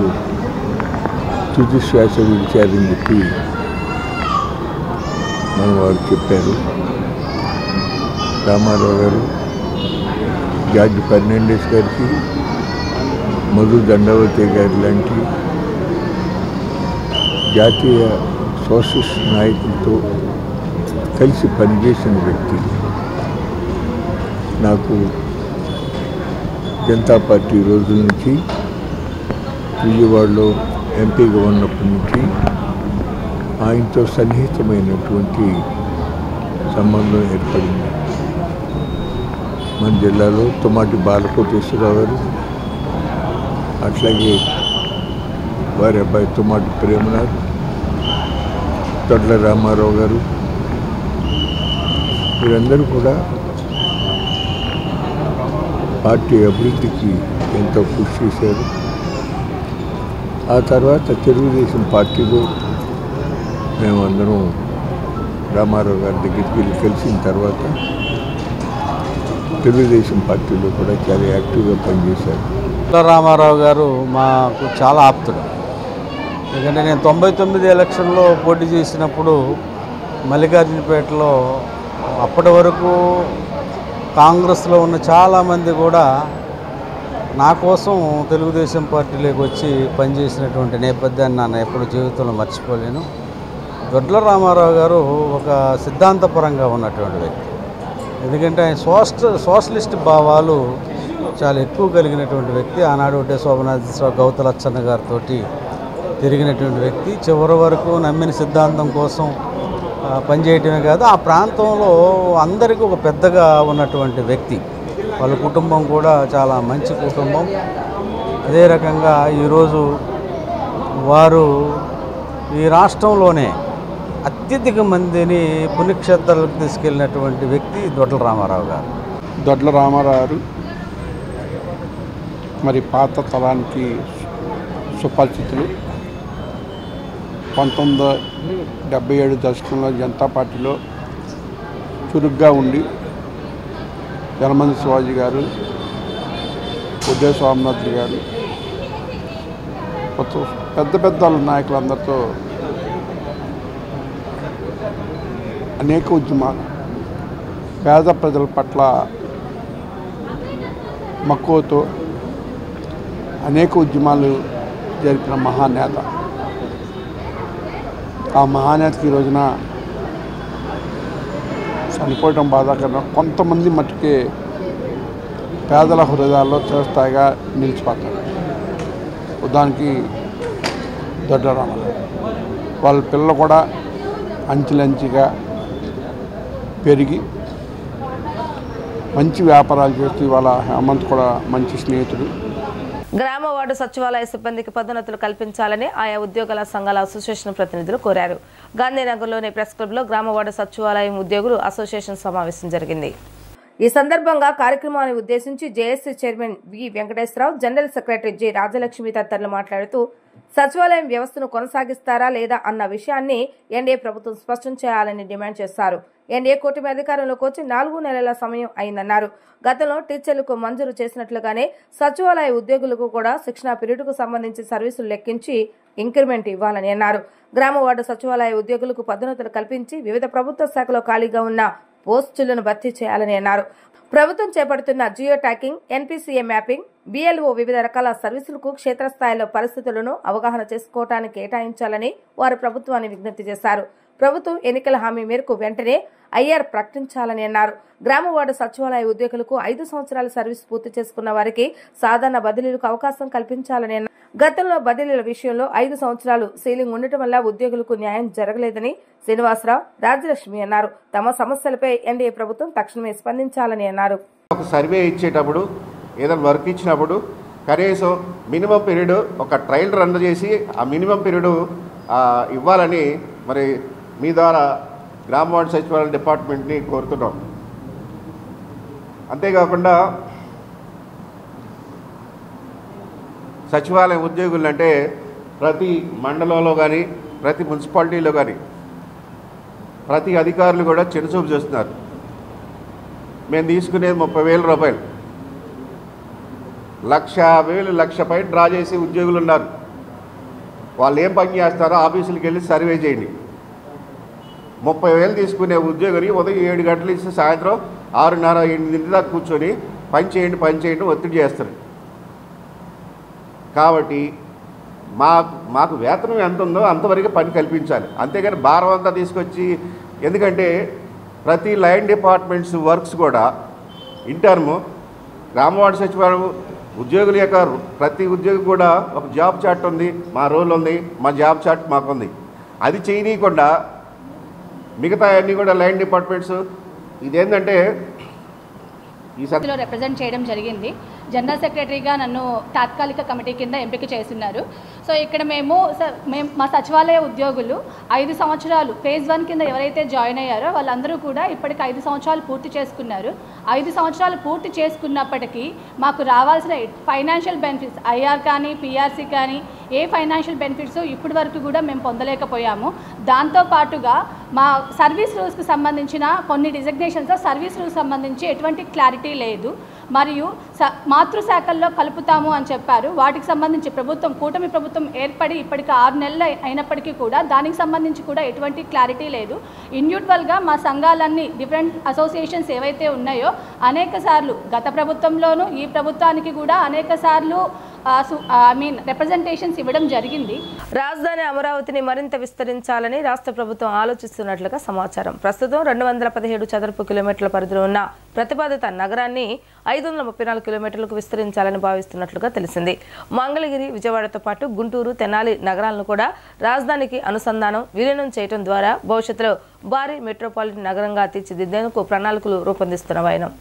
తుది శ్వాస విడిచారని చెప్పి మన వారు చెప్పారు. రామారావు గారు జార్జ్ ఫెర్నాండెస్ గారికి, మధు దండవతి గారి లాంటి జాతీయ సోషలిస్ట్ నాయకులతో కలిసి పనిచేసిన వ్యక్తి. నాకు జనతా పార్టీ రోజుల నుంచి విజయవాడలో ఎంపీగా ఉన్నప్పటి నుంచి ఆయనతో సన్నిహితమైనటువంటి సంబంధం ఏర్పడింది. మన జిల్లాలో తుమ్మాటి బాలకోటేశ్వరరావు గారు, అట్లాగే వారి అబ్బాయి తుమ్మాటి ప్రేమనాథ్, దొడ్ల రామారావు గారు, వీరందరూ కూడా పార్టీ అభివృద్ధికి ఎంతో కృషి చేశారు. ఆ తర్వాత తెలుగుదేశం పార్టీలో మేమందరం రామారావు గారి దగ్గరికి వెళ్ళి కలిసిన తర్వాత తెలుగుదేశం పార్టీలో కూడా చాలా యాక్టివ్గా పనిచేశారు. రామారావు గారు మాకు చాలా ఆప్తుడు. ఎందుకంటే నేను 99 ఎలక్షన్లో పోటీ చేసినప్పుడు మల్లికార్జునపేటలో అప్పటి వరకు కాంగ్రెస్లో ఉన్న చాలామంది కూడా నా కోసం తెలుగుదేశం పార్టీలోకి వచ్చి పనిచేసినటువంటి నేపథ్యాన్ని నన్ను ఎప్పుడు జీవితంలో మర్చిపోలేను. దొడ్ల రామారావు గారు ఒక సిద్ధాంతపరంగా ఉన్నటువంటి వ్యక్తి. ఎందుకంటే ఆయన సోషలిస్ట్ భావాలు చాలా ఎక్కువ కలిగినటువంటి వ్యక్తి. ఆనాడు ఒకటే శోభనాథరావు గౌతలచ్చన్న గారితో తిరిగినటువంటి వ్యక్తి. చివరి వరకు నమ్మిన సిద్ధాంతం కోసం పనిచేయటమే కాదు, ఆ ప్రాంతంలో అందరికీ ఒక పెద్దగా ఉన్నటువంటి వ్యక్తి. వాళ్ళ కుటుంబం కూడా చాలా మంచి కుటుంబం. అదే రకంగా ఈరోజు వారు ఈ రాష్ట్రంలోనే అత్యధిక మందిని పుణ్యక్షేత్రాలకు తీసుకెళ్ళినటువంటి వ్యక్తి దొడ్ల రామారావు గారు. దొడ్ల రామారావు గారు మరి పాత తరానికి సుపరిచితులు. 1977 దశకంలో జనతా పార్టీలో చురుగ్గా ఉండి యనమల శివాజీ గారు, ఉదయ స్వామినాథ్ గారు, పెద్ద పెద్ద నాయకులందరితో అనేక ఉద్యమాలు, పేద ప్రజల పట్ల మక్కువతో అనేక ఉద్యమాలు జరిపిన మహానేత. ఆ మహానేతకి ఈ రోజున చనిపోవటం బాధాకరం. కొంతమంది మట్టుకే పేదల హృదయాల్లో చిరస్థాయిగా నిలిచిపోతారు. ఉదాహరణకి దొడ్ల రామారావు వాళ్ళ పిల్లలు కూడా అంచెలంచిగా పెరిగి మంచి వ్యాపారాలు చేస్తూ ఇవాళ హేమంత్ కూడా మంచి స్నేహితుడు. గ్రామ వార్డు సచివాలయ సిబ్బందికి పదోన్నతులు కల్పించాలని ఆయా ఉద్యోగుల సంఘాల అసోసియేషన్ ప్రతినిధులు కోరారు. గాంధీనగర్లోని ప్రెస్ క్లబ్లో గ్రామ వార్డు సచివాలయం ఉద్యోగులు అసోసియేషన్ సమావేశం జరిగింది. ఈ సందర్భంగా కార్యక్రమాన్ని ఉద్దేశించి JAC chairman V Venkateswararao, general secretary J Rajalakshmi తదితరులు మాట్లాడుతూ సచివాలయం వ్యవస్థను కొనసాగిస్తారా లేదా అన్న విషయాన్ని ఎన్డీఏ ప్రభుత్వం స్పష్టం చేయాలని డిమాండ్ చేశారు. ఎన్డీఏ కూటమి అధికారంలోకి వచ్చి 4 నెలల సమయం అయిందన్నారు. గతంలో టీచర్లకు మంజూరు చేసినట్లుగానే సచివాలయ ఉద్యోగులకు కూడా శిక్షణా పీరియడ్కు సంబంధించి సర్వీసులు లెక్కించి ఇంక్రిమెంట్ ఇవ్వాలని అన్నారు. గ్రామ వార్డు సచివాలయ ఉద్యోగులకు పదోన్నతులు కల్పించి వివిధ ప్రభుత్వ శాఖలో ఖాళీగా ఉన్న పోస్టులను భర్తీ చేయాలని అన్నారు. ప్రభుత్వం చేపడుతున్న జియో ట్యాకింగ్, ఎన్పీసీఏ మ్యాపింగ్, BLO వివిధ రకాల సర్వీసులకు క్షేత్రస్థాయిలో పరిస్థితులను అవగాహన చేసుకోవటానికి కేటాయించాలని వారు ప్రభుత్వాన్ని విజ్ఞప్తి చేశారు. ప్రభుత్వం ఎన్నికల హామీ మేరకు వెంటనే IR ప్రకటించాలని అన్నారు. గ్రామ వార్డు సచివాలయ ఉద్యోగులకు 5 సంవత్సరాల సర్వీస్ పూర్తి చేసుకున్న వారికి సాధారణ బదిలీలకు అవకాశం కల్పించాలని అన్నారు. గతంలో బదిలీల విషయంలో 5 సంవత్సరాలు సీలింగ్ ఉండటం వల్ల ఉద్యోగులకు న్యాయం జరగలేదని శ్రీనివాసరావు, రాజలక్ష్మి అన్నారు. తమ సమస్యలపై ఎన్డీఏ ప్రభుత్వం తక్షణమే స్పందించాలని అన్నారు. ఒక సర్వే ఇచ్చేటప్పుడు ఏదైనా వర్క్ ఇచ్చినప్పుడు కనీసం మినిమం పీరియడ్ ఒక ట్రయల్ రన్ చేసి ఆ మినిమం పీరియడ్ ఇవ్వాలని మరి మీ ద్వారా గ్రామ వార్డు సచివాలయ డిపార్ట్మెంట్ని కోరుతున్నాం. అంతేకాకుండా సచివాలయ ఉద్యోగులు అంటే ప్రతి మండలంలో కానీ ప్రతి మున్సిపాలిటీలో కానీ ప్రతి అధికారులు కూడా చిన్నచూపు చేస్తున్నారు. మేము తీసుకునేది 30,000 రూపాయలు, 1,50,000 1,00,000 పై డ్రా చేసి ఉద్యోగులు ఉన్నారు. వాళ్ళు ఏం పని చేస్తారో ఆఫీసులకు వెళ్ళి సర్వే చేయండి. 30,000 తీసుకునే ఉద్యోగిని ఉదయం 7 గంటలు ఇస్తే సాయంత్రం 6:30 8 దాకా కూర్చొని పని చేయండి ఒత్తిడి చేస్తారు. కాబట్టి మాకు వేతనం ఎంత ఉందో అంతవరకు పని కల్పించాలి. అంతేగాని భారం అంతా తీసుకొచ్చి, ఎందుకంటే ప్రతి లైన్ డిపార్ట్మెంట్స్ వర్క్స్ కూడా ఇంటర్మ్ గ్రామ వార్డు సచివాలయం ఉద్యోగుల యొక్క ప్రతి ఉద్యోగి కూడా ఒక జాబ్ చార్ట్ ఉంది, మా రోల్ ఉంది, మా జాబ్ చార్ట్ మాకుంది. అది చేయనీయకుండా మిగతా అన్నీ కూడా లైన్ డిపార్ట్మెంట్స్ ఇదేంటంటే ఈ సభలో రిప్రజెంట్ చేయడం జరిగింది. జనరల్ సెక్రటరీగా నన్ను తాత్కాలిక కమిటీ కింద ఎంపిక చేస్తున్నారు. సో ఇక్కడ మేము మా సచివాలయ ఉద్యోగులు 5 సంవత్సరాలు ఫేజ్ 1 కింద ఎవరైతే జాయిన్ అయ్యారో వాళ్ళందరూ కూడా ఇప్పటికి 5 సంవత్సరాలు పూర్తి చేసుకున్నారు. 5 సంవత్సరాలు పూర్తి చేసుకున్నప్పటికీ మాకు రావాల్సిన ఫైనాన్షియల్ బెనిఫిట్స్ ఐఆర్ కానీ పిఆర్సీ కానీ ఏ ఫైనాన్షియల్ బెనిఫిట్స్ ఇప్పటి వరకు కూడా మేము పొందలేకపోయాము. దాంతోపాటుగా మా సర్వీస్ రూల్స్కి సంబంధించిన కొన్ని డిజిగ్నేషన్స్లో సర్వీస్ రూల్స్ సంబంధించి ఎటువంటి క్లారిటీ లేదు. మరియు మాతృశాఖల్లో కలుపుతాము అని చెప్పారు. వాటికి సంబంధించి కూటమి ప్రభుత్వం ఏర్పడి ఇప్పటికి 6 నెలలు అయినప్పటికీ కూడా దానికి సంబంధించి కూడా ఎటువంటి క్లారిటీ లేదు. ఇండివిజువల్గా మా సంఘాలన్నీ డిఫరెంట్ అసోసియేషన్స్ ఏవైతే ఉన్నాయో అనేక సార్లు గత ప్రభుత్వంలోనూ ఈ ప్రభుత్వానికి కూడా అనేక సార్లు రిప్రజెంటేషన్స్ ఇవ్వడం జరిగింది. రాజధాని అమరావతిని మరింత విస్తరించాలని రాష్ట్ర ప్రభుత్వం ఆలోచిస్తున్నట్లుగా సమాచారం. ప్రస్తుతం 217 చదరపు కిలోమీటర్ల పరిధిలో ఉన్న ప్రతిపాదిత నగరాన్ని 534 కిలోమీటర్లకు విస్తరించాలని భావిస్తున్నట్లుగా తెలిసింది. మంగళగిరి, విజయవాడతో పాటు గుంటూరు, తెనాలి నగరాలను కూడా రాజధానికి అనుసంధానం విలీనం చేయడం ద్వారా భవిష్యత్తులో భారీ మెట్రోపాలిటన్ నగరంగా తీర్చిదిద్దేందుకు ప్రణాళికలు రూపొందిస్తున్న వైనం.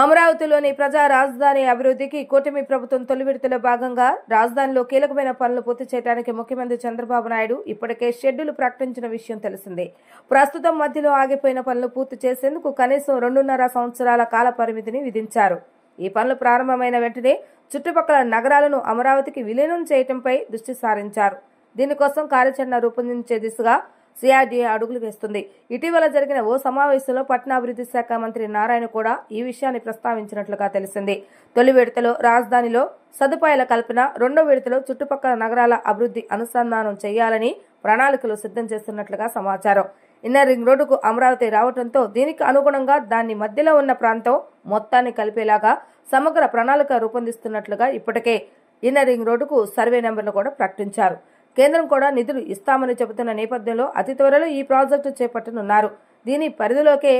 అమరావతిలోని ప్రజా రాజధాని అభివృద్ధికి కూటమి ప్రభుత్వం తొలి విడతలో భాగంగా రాజధానిలో కీలకమైన పనులు పూర్తి చేయడానికి ముఖ్యమంత్రి చంద్రబాబు నాయుడు ఇప్పటికే షెడ్యూల్ ప్రకటించిన విషయం తెలిసిందే. ప్రస్తుతం మధ్యలో ఆగిపోయిన పనులు పూర్తి చేసేందుకు కనీసం 2.5 సంవత్సరాల కాల పరిమితిని విధించారు. ఈ పనులు ప్రారంభమైన వెంటనే చుట్టుపక్కల నగరాలను అమరావతికి విలీనం చేయడంపై దృష్టి సారించారు. దీనికోసం కార్యాచరణ రూపొందించే దిశగా సిఆర్డీఏ అడుగులు వేస్తుంది. ఇటీవల జరిగిన ఓ సమావేశంలో పట్టణాభివృద్ధి శాఖ మంత్రి నారాయణ కూడా ఈ విషయాన్ని ప్రస్తావించినట్లుగా తెలిసింది. తొలి విడతలో రాజధానిలో సదుపాయాల కల్పన, రెండో విడతలో చుట్టుపక్కల నగరాల అభివృద్ధి అనుసంధానం చేయాలని ప్రణాళికలు సిద్ధం చేస్తున్నట్లుగా సమాచారం. ఇన్నర్ రింగ్ రోడ్డుకు అమరావతి రావడంతో దీనికి అనుగుణంగా దాన్ని మధ్యలో ఉన్న ప్రాంతం మొత్తాన్ని కలిపేలాగా సమగ్ర ప్రణాళిక రూపొందిస్తున్నట్లుగా ఇప్పటికే ఇన్నర్ రింగ్ రోడ్డుకు సర్వే నెంబర్లు కూడా ప్రకటించారు. కేంద్రం కూడా నిధులు ఇస్తామని చెబుతున్న నేపథ్యంలో అతి త్వరలో ఈ ప్రాజెక్టు చేపట్టనున్నారు. దీని పరిధిలోకే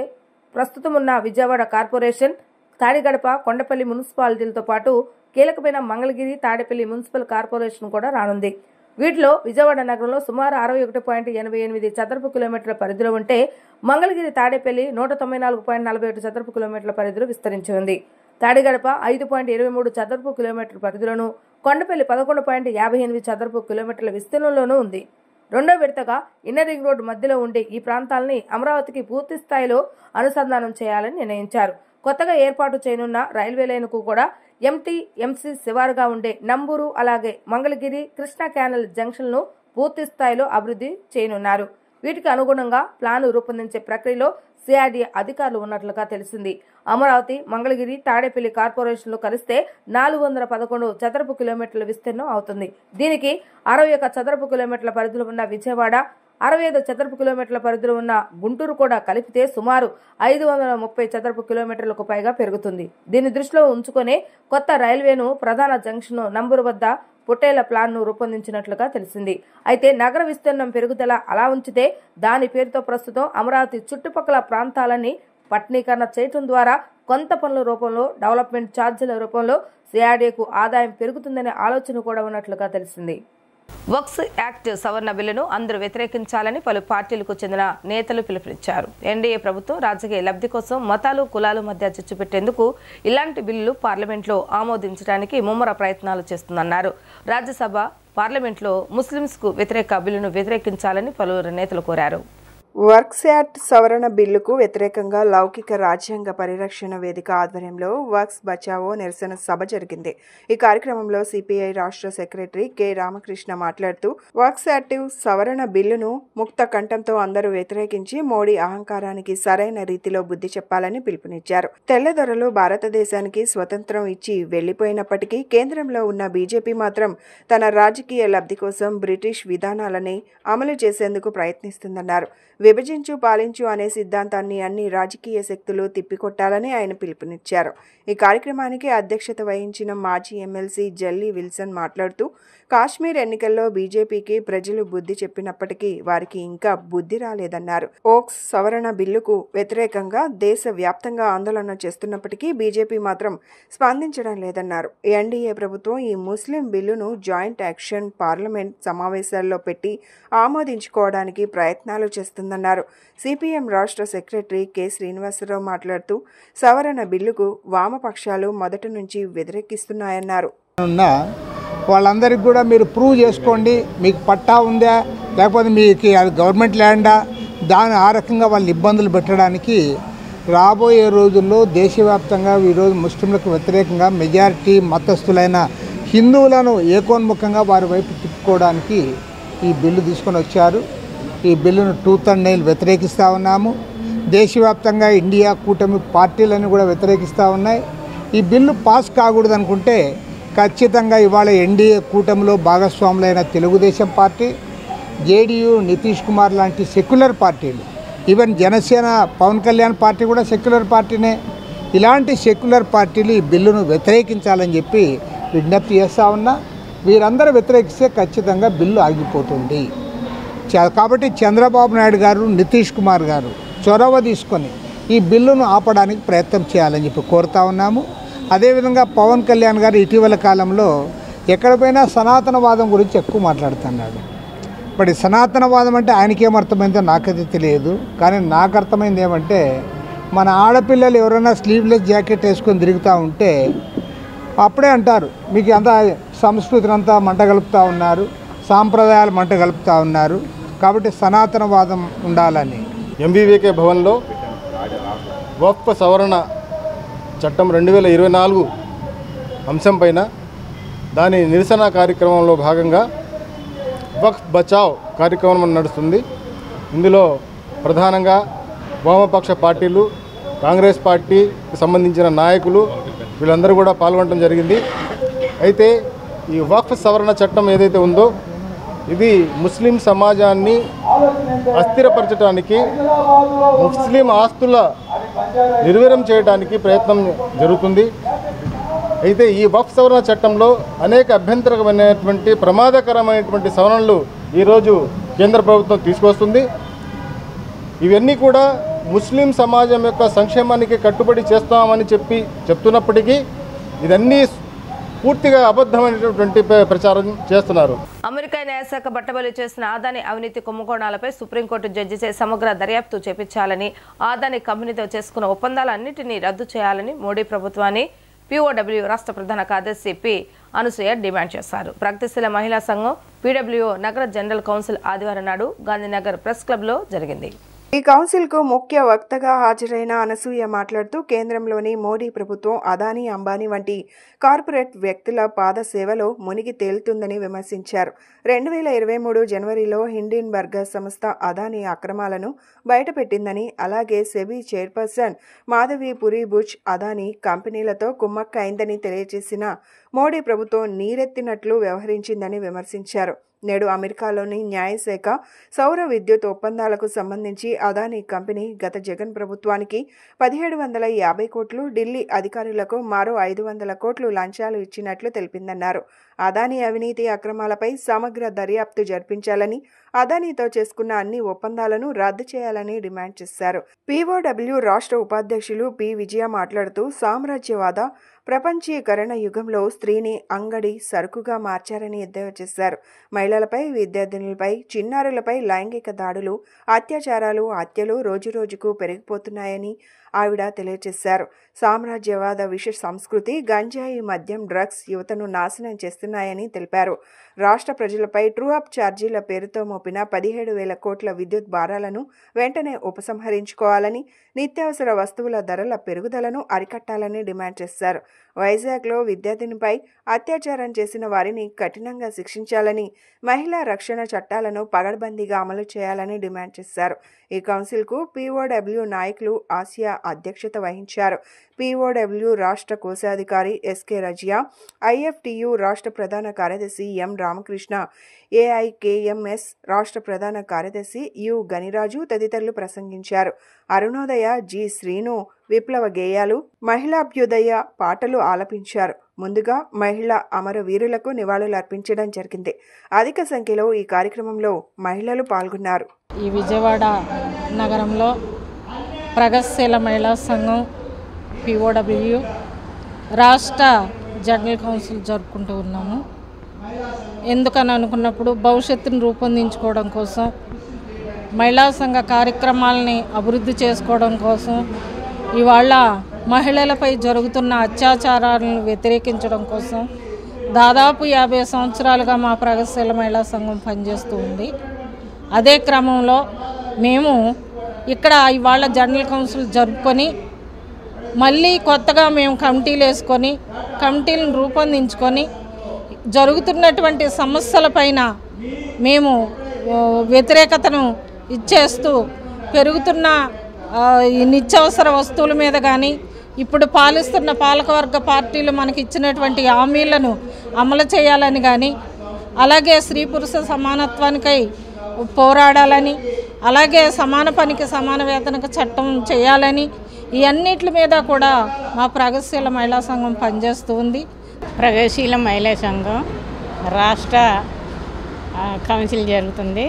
ప్రస్తుతం ఉన్న విజయవాడ కార్పొరేషన్, తాడిగడప, కొండపల్లి మున్సిపాలిటీలతో పాటు కీలకమైన మంగళగిరి, తాడేపల్లి మున్సిపల్ కార్పొరేషన్ కూడా రానుంది. వీటిలో విజయవాడ నగరంలో సుమారు 61.88 చదరపు కిలోమీటర్ల పరిధిలో ఉంటే మంగళగిరి, తాడేపల్లి 194.41 చదరపు కిలోమీటర్ల పరిధిలో విస్తరించి ఉంది. తాడిగడప 5.23 చదరపు కిలోమీటర్ల పరిధిలోనూ, కొండపల్లి 11.58 చదరపు కిలోమీటర్ల విస్తీర్ణంలోనూ ఉంది. రెండో విడతగా ఇన్నర్ రింగ్ రోడ్డు మధ్యలో ఉండే ఈ ప్రాంతాలని అమరావతికి పూర్తి స్థాయిలో అనుసంధానం చేయాలని నిర్ణయించారు. కొత్తగా ఏర్పాటు చేయనున్న రైల్వే లైన్కు కూడా ఎంసీ శివారుగా ఉండే నంబూరు, అలాగే మంగళగిరి, కృష్ణా క్యానల్ జంక్షన్లను పూర్తి స్థాయిలో అభివృద్ధి చేయనున్నారు. వీటికి అనుగుణంగా ప్లాను రూపొందించే ప్రక్రియలో సిఆర్డీఏ అధికారులు ఉన్నట్లుగా తెలిసింది. అమరావతి, మంగళగిరి, తాడేపల్లి కార్పొరేషన్లు కలిస్తే 411 చదరపు కిలోమీటర్ల విస్తీర్ణం అవుతుంది. దీనికి 61 చదరపు కిలోమీటర్ల పరిధిలో ఉన్న విజయవాడ, 65 చదరపు కిలోమీటర్ల పరిధిలో ఉన్న గుంటూరు కూడా కలిపితే సుమారు 530 చదరపు కిలోమీటర్లకు పైగా పెరుగుతుంది. దీన్ని దృష్టిలో ఉంచుకునే కొత్త రైల్వేను ప్రధాన జంక్షన్ నంబూరు వద్ద పుట్టేల ప్లాన్ను రూపొందించినట్లుగా తెలిసింది. అయితే నగర విస్తీర్ణం పెరుగుదల అలా ఉంచితే దాని పేరుతో ప్రస్తుతం అమరావతి చుట్టుపక్కల ప్రాంతాలన్నీ పట్టణీకరణ చేయడం ద్వారా కొంత పనుల రూపంలో, డెవలప్మెంట్ ఛార్జీల రూపంలో సిఆర్డీఏకు ఆదాయం పెరుగుతుందనే ఆలోచన కూడా ఉన్నట్లుగా తెలిసింది. వక్స్ యాక్ట్ సవరణ బిల్లును అందరూ వ్యతిరేకించాలని పలు పార్టీలకు చెందిన నేతలు పిలుపునిచ్చారు. ఎన్డీఏ ప్రభుత్వం రాజకీయ లబ్ధి కోసం మతాలు, కులాల మధ్య చిచ్చు పెట్టేందుకు ఇలాంటి బిల్లులు పార్లమెంట్లో ఆమోదించడానికి ముమ్మర ప్రయత్నాలు చేస్తుందన్నారు. రాజ్యసభ, పార్లమెంట్లో ముస్లింస్కు వ్యతిరేక బిల్లును వ్యతిరేకించాలని పలువురు నేతలు కోరారు. వర్క్స్ యాక్ట్ సవరణ బిల్లుకు వ్యతిరేకంగా లౌకిక రాజ్యాంగ పరిరక్షణ వేదిక ఆధ్వర్యంలో వర్క్స్ బచావో నిరసన సభ జరిగింది. ఈ కార్యక్రమంలో సిపిఐ రాష్ట్ర సెక్రటరీ కె రామకృష్ణ మాట్లాడుతూ వర్క్స్ యాక్ట్ సవరణ బిల్లును ముక్త కంఠంతో అందరూ వ్యతిరేకించి మోడీ అహంకారానికి సరైన రీతిలో బుద్ధి చెప్పాలని పిలుపునిచ్చారు. తెల్లదొరలు భారతదేశానికి స్వతంత్రం ఇచ్చి వెళ్లిపోయినప్పటికీ కేంద్రంలో ఉన్న బీజేపీ మాత్రం తన రాజకీయ లబ్ధి కోసం బ్రిటిష్ విధానాలని అమలు చేసేందుకు ప్రయత్నిస్తుందన్నారు. విభజించు పాలించు అనే సిద్ధాంతాన్ని అన్ని రాజకీయ శక్తులు తిప్పికొట్టాలని ఆయన పిలుపునిచ్చారు. ఈ కార్యక్రమానికి అధ్యక్షత వహించిన మాజీ ఎమ్మెల్సీ జల్లీ విల్సన్ మాట్లాడుతూ కాశ్మీర్ ఎన్నికల్లో బీజేపీకి ప్రజలు బుద్ధి చెప్పినప్పటికీ వారికి ఇంకా బుద్ధి రాలేదన్నారు. ఓక్స్ సవరణ బిల్లుకు వ్యతిరేకంగా దేశవ్యాప్తంగా ఆందోళన చేస్తున్నప్పటికీ బీజేపీ మాత్రం స్పందించడం లేదన్నారు. ఎన్డీఏ ప్రభుత్వం ఈ ముస్లిం బిల్లును జాయింట్ యాక్షన్ పార్లమెంట్ సమావేశాల్లో పెట్టి ఆమోదించుకోవడానికి ప్రయత్నాలు చేస్తుందన్నారు. సిపిఎం రాష్ట్ర సెక్రటరీ కె శ్రీనివాసరావు మాట్లాడుతూ సవరణ బిల్లుకు వామపక్షాలు మొదటి నుంచి వ్యతిరేకిస్తున్నాయన్నారు. వాళ్ళందరికీ కూడా మీరు ప్రూవ్ చేసుకోండి, మీకు పట్టా ఉందా లేకపోతే మీకు అది గవర్నమెంట్ ల్యాండా, దాని ఆ రకంగా వాళ్ళని ఇబ్బందులు పెట్టడానికి రాబోయే రోజుల్లో దేశవ్యాప్తంగా ఈరోజు ముస్లింలకు వ్యతిరేకంగా మెజారిటీ మతస్థులైన హిందువులను ఏకోన్ముఖంగా వారి వైపు తిప్పుకోవడానికి ఈ బిల్లు తీసుకొని వచ్చారు. ఈ బిల్లును టూత్ అండ్ నెయిల్ వ్యతిరేకిస్తూ ఉన్నాము. దేశవ్యాప్తంగా ఇండియా కూటమి పార్టీలన్నీ కూడా వ్యతిరేకిస్తూ ఉన్నాయి. ఈ బిల్లు పాస్ కాకూడదు అనుకుంటే ఖచ్చితంగా ఇవాళ ఎన్డీఏ కూటమిలో భాగస్వాములైన తెలుగుదేశం పార్టీ, జేడీయూ, నితీష్ కుమార్ లాంటి సెక్యులర్ పార్టీలు, ఈవెన్ జనసేన పవన్ కళ్యాణ్ పార్టీ కూడా సెక్యులర్ పార్టీనే, ఇలాంటి సెక్యులర్ పార్టీలు ఈ బిల్లును వ్యతిరేకించాలని చెప్పి విజ్ఞప్తి చేస్తూ ఉన్నా. వీరందరూ వ్యతిరేకిస్తే ఖచ్చితంగా బిల్లు ఆగిపోతుంది. కాబట్టి చంద్రబాబు నాయుడు గారు, నితీష్ కుమార్ గారు చొరవ తీసుకొని ఈ బిల్లును ఆపడానికి ప్రయత్నం చేయాలని చెప్పి కోరుతా ఉన్నాము. అదేవిధంగా పవన్ కళ్యాణ్ గారు ఇటీవల కాలంలో ఎక్కడ పోయినా సనాతనవాదం గురించి ఎక్కువ మాట్లాడుతున్నాడు. ఇప్పుడు సనాతనవాదం అంటే ఆయనకేమర్థమైందో నాకైతే తెలియదు, కానీ నాకు అర్థమైంది ఏమంటే మన ఆడపిల్లలు ఎవరైనా స్లీవ్లెస్ జాకెట్ వేసుకొని తిరుగుతూ ఉంటే అప్పుడే అంటారు మీకు అంతా సంస్కృతిని అంతా మంట కలుపుతూ ఉన్నారు, సాంప్రదాయాలు మంట కలుపుతూ ఉన్నారు, కాబట్టి సనాతనవాదం ఉండాలని. ఎంబీవీకే భవన్లో వక్ఫ్ సవరణ చట్టం 2024 అంశం పైన దాని నిరసన కార్యక్రమంలో భాగంగా వక్ఫ్ బచావ్ కార్యక్రమం నడుస్తుంది. ఇందులో ప్రధానంగా వామపక్ష పార్టీలు, కాంగ్రెస్ పార్టీకి సంబంధించిన నాయకులు వీళ్ళందరూ కూడా పాల్గొనడం జరిగింది. అయితే ఈ వక్ఫ్ సవరణ చట్టం ఏదైతే ఉందో ఇది ముస్లిం సమాజాన్ని అస్థిరపరచడానికి, ముస్లిం ఆస్తుల నిర్వీర్యం చేయడానికి ప్రయత్నం జరుగుతుంది. అయితే ఈ వక్ఫ్ సవరణ చట్టంలో అనేక అభ్యంతరకమైనటువంటి ప్రమాదకరమైనటువంటి సవరణలు ఈరోజు కేంద్ర ప్రభుత్వం తీసుకొస్తుంది. ఇవన్నీ కూడా ముస్లిం సమాజం యొక్క సంక్షేమానికి కట్టుబడి చేస్తామని చెప్తున్నప్పటికీ ఇదన్నీ పూర్తిగా అబద్ధమైనటువంటి ప్రచారం చేస్తున్నారు. అమెరికా న్యాయశాఖ బట్టబయలు చేసిన ఆదాని అవినీతి కుంభకోణాలపై సుప్రీంకోర్టు జడ్జిచే సమగ్ర దర్యాప్తు చేపించాలని, ఆదాని కంపెనీతో చేసుకున్న ఒప్పందాలన్నింటినీ రద్దు చేయాలని మోడీ ప్రభుత్వాన్ని పీఓడబ్ల్యూ రాష్ట్ర ప్రధాన కార్యదర్శి పి అనసూయ డిమాండ్ చేశారు. ప్రగతిశీల మహిళా సంఘం పీడబ్ల్యూఓ నగర జనరల్ కౌన్సిల్ ఆదివారం నాడు గాంధీనగర్ ప్రెస్ క్లబ్లో జరిగింది. ఈ కౌన్సిల్కు ముఖ్య వక్తగా హాజరైన అనసూయ మాట్లాడుతూ కేంద్రంలోని మోడీ ప్రభుత్వం అదానీ, అంబానీ వంటి కార్పొరేట్ వ్యక్తుల పాద సేవలో మునిగి తేలుతుందని విమర్శించారు. 2023 జనవరిలో హిండెన్బర్గ్ సంస్థ అదానీ అక్రమాలను బయటపెట్టిందని, అలాగే సెబీ చైర్పర్సన్ మాధవి పురి బుచ్ అదానీ కంపెనీలతో కుమ్మక్కైందని తెలియజేసిన మోడీ ప్రభుత్వం నీరెత్తినట్లు వ్యవహరించిందని విమర్శించారు. నేడు అమెరికాలోని న్యాయశాఖ సౌర విద్యుత్ ఒప్పందాలకు సంబంధించి అదానీ కంపెనీ గత జగన్ ప్రభుత్వానికి 1750 కోట్లు, ఢిల్లీ అధికారులకు మరో 500 కోట్లు లంచాలు ఇచ్చినట్లు తెలిపిందన్నారు. అదానీ అవినీతి అక్రమాలపై సమగ్ర దర్యాప్తు జరిపించాలని, అదానీతో చేసుకున్న అన్ని ఒప్పందాలను రద్దు చేయాలని డిమాండ్ చేశారు. పీఓడబ్ల్యూ రాష్ట్ర ఉపాధ్యక్షులు పి విజయ మాట్లాడుతూ సామ్రాజ్యవాద ప్రపంచీకరణ యుగంలో స్త్రీని అంగడి సరుకుగా మార్చారని ఎద్దేవా చేశారు. మహిళలపై, విద్యార్థినులపై, చిన్నారులపై లైంగిక దాడులు, అత్యాచారాలు, హత్యలు రోజురోజుకు పెరిగిపోతున్నాయని ఆవిడ తెలియజేశారు. సామ్రాజ్యవాద విష సంస్కృతి, గంజాయి, మద్యం, డ్రగ్స్ యువతను నాశనం చేస్తున్నాయని తెలిపారు. రాష్ట్ర ప్రజలపై ట్రూ అప్ ఛార్జీల పేరుతో మోపిన 17,000 కోట్ల విద్యుత్ భారాలను వెంటనే ఉపసంహరించుకోవాలని, నిత్యావసర వస్తువుల ధరల పెరుగుదలను అరికట్టాలని డిమాండ్ చేశారు. వైజాగ్లో విద్యార్థినిపై అత్యాచారం చేసిన వారిని కఠినంగా శిక్షించాలని, మహిళా రక్షణ చట్టాలను పగడ్బందీగా అమలు చేయాలని డిమాండ్ చేశారు. ఈ కౌన్సిల్కు పీఓడబ్ల్యూ నాయకులు ఆసియా అధ్యక్షత వహించారు. POW రాష్ట్ర కోశాధికారి SK రజియా, IFTU రాష్ట్ర ప్రధాన కార్యదర్శి M రామకృష్ణ, AIKMS రాష్ట్ర ప్రధాన కార్యదర్శి U గనిరాజు తదితరులు ప్రసంగించారు. అరుణోదయ G శ్రీను విప్లవ గేయాలు, మహిళాభ్యుదయ పాటలు ఆలపించారు. ముందుగా మహిళా అమరవీరులకు నివాళులు అర్పించడం జరిగింది. అధిక సంఖ్యలో ఈ కార్యక్రమంలో మహిళలు పాల్గొన్నారు. ఈ విజయవాడ నగరంలో ప్రగతిశీల మహిళా సంఘం POW రాష్ట్ర జనరల్ కౌన్సిల్ జరుపుకుంటూ ఉన్నాము. ఎందుకని అనుకున్నప్పుడు భవిష్యత్తును రూపొందించుకోవడం కోసం, మహిళా సంఘ కార్యక్రమాలని అభివృద్ధి చేసుకోవడం కోసం, ఇవాళ మహిళలపై జరుగుతున్న అత్యాచారాలను వ్యతిరేకించడం కోసం దాదాపు 50 సంవత్సరాలుగా మా ప్రగతిశీల మహిళా సంఘం పనిచేస్తూ ఉంది. అదే క్రమంలో మేము ఇక్కడ ఇవాళ జనరల్ కౌన్సిల్ జరుపుకొని మళ్ళీ కొత్తగా మేము కమిటీలు వేసుకొని కమిటీలను రూపొందించుకొని జరుగుతున్నటువంటి సమస్యలపైన మేము వ్యతిరేకతను ఇచ్చేస్తూ పెరుగుతున్న ఈ నిత్యావసర వస్తువుల మీద కానీ ఇప్పుడు పాలిస్తున్న పాలకవర్గ పార్టీలు మనకి ఇచ్చినటువంటి హామీలను అమలు చేయాలని కానీ, అలాగే స్త్రీ పురుష సమానత్వానికై పోరాడాలని, అలాగే సమాన పనికి సమాన వేతనకు చట్టం చేయాలని, ఈ అన్నిటి మీద కూడా మా ప్రగతిశీల మహిళా సంఘం పనిచేస్తూ ఉంది. ప్రగతిశీల మహిళా సంఘం రాష్ట్ర కౌన్సిల్ జరుగుతుంది.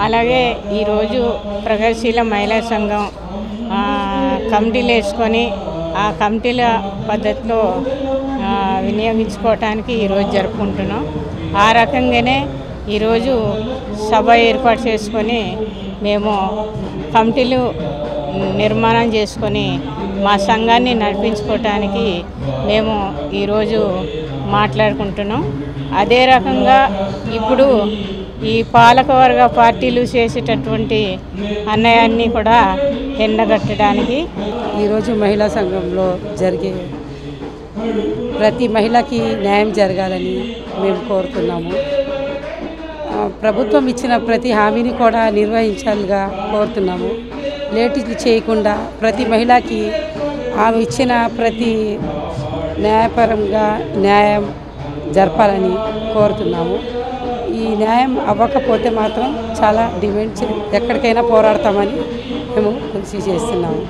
అలాగే ఈరోజు ప్రగతిశీల మహిళా సంఘం కమిటీలు వేసుకొని ఆ కమిటీల పద్ధతిలో వినియోగించుకోవటానికి ఈరోజు జరుపుకుంటున్నాం. ఆ రకంగానే ఈరోజు సభ ఏర్పాటు చేసుకొని మేము కమిటీలు నిర్మాణం చేసుకొని మా సంఘాన్ని నడిపించుకోవటానికి మేము ఈరోజు మాట్లాడుకుంటున్నాం. అదే రకంగా ఇప్పుడు ఈ పాలకవర్గ పార్టీలు చేసేటటువంటి అన్యాయాన్ని కూడా ఎండగట్టడానికి ఈరోజు మహిళా సంఘంలో జరిగే ప్రతి మహిళకి న్యాయం జరగాలని మేము కోరుతున్నాము. ప్రభుత్వం ఇచ్చిన ప్రతి హామీని కూడా నిర్వహించాలిగా కోరుతున్నాము. లేట్ చేయకుండా ప్రతి మహిళకి ఆమె ఇచ్చిన ప్రతి న్యాయపరంగా న్యాయం జరపాలని కోరుతున్నాము. ఈ న్యాయం అవ్వకపోతే మాత్రం చాలా డిమాండ్ ఎక్కడికైనా పోరాడతామని మేము కృషి చేస్తున్నాము.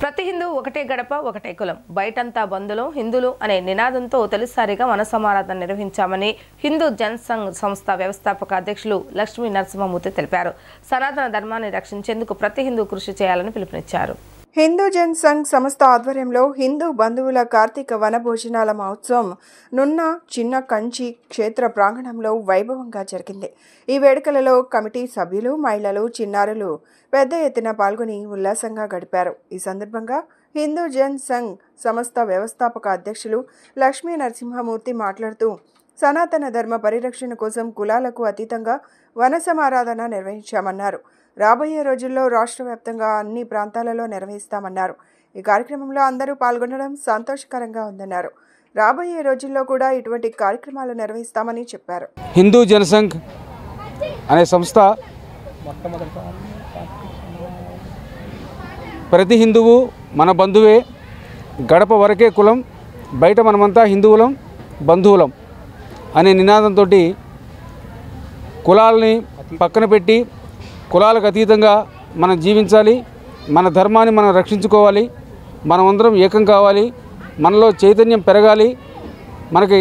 ప్రతి హిందూ ఒకటే గడప ఒకటే కులం, బయటంతా బంధులు హిందువులు అనే నినాదంతో తొలిసారిగా వన సమారాధన నిర్వహించామని హిందూ జన్ సంఘ్ సంస్థ వ్యవస్థాపక అధ్యక్షులు లక్ష్మీ నరసింహమూర్తి తెలిపారు. సనాతన ధర్మాన్ని రక్షించేందుకు ప్రతి హిందూ కృషి చేయాలని పిలుపునిచ్చారు. హిందూ జన్ సంఘ్ సంస్థ ఆధ్వర్యంలో హిందూ బంధువుల కార్తీక వన భోజనాల మహోత్సవం నున్న చిన్న కంచి క్షేత్ర ప్రాంగణంలో వైభవంగా జరిగింది. ఈ వేడుకలలో కమిటీ సభ్యులు, మహిళలు, చిన్నారులు పెద్ద ఎత్తున పాల్గొని ఉల్లాసంగా గడిపారు. ఈ సందర్భంగా హిందూ జన్ సంఘ్ సంస్థ వ్యవస్థాపక అధ్యక్షులు లక్ష్మీ నరసింహమూర్తి మాట్లాడుతూ సనాతన ధర్మ పరిరక్షణ కోసం కులాలకు అతీతంగా వన సమారాధన నిర్వహించామన్నారు. రాబోయే రోజుల్లో రాష్ట్ర వ్యాప్తంగా అన్ని ప్రాంతాలలో నిర్వహిస్తామన్నారు. ఈ కార్యక్రమంలో అందరూ పాల్గొనడం సంతోషకరంగా ఉందన్నారు. రాబోయే రోజుల్లో కూడా ఇటువంటి కార్యక్రమాలు నిర్వహిస్తామని చెప్పారు. హిందూ జనసంఘ్ అనే సంస్థ ప్రతి హిందువు మన బంధువే, గడప వరకే కులం, బయట మనమంతా హిందువులం బంధువులం అనే నినాదంతో కులాలని పక్కన పెట్టి కులాలకు అతీతంగా మనం జీవించాలి, మన ధర్మాన్ని మనం రక్షించుకోవాలి, మనమందరం ఏకం కావాలి, మనలో చైతన్యం పెరగాలి. మనకి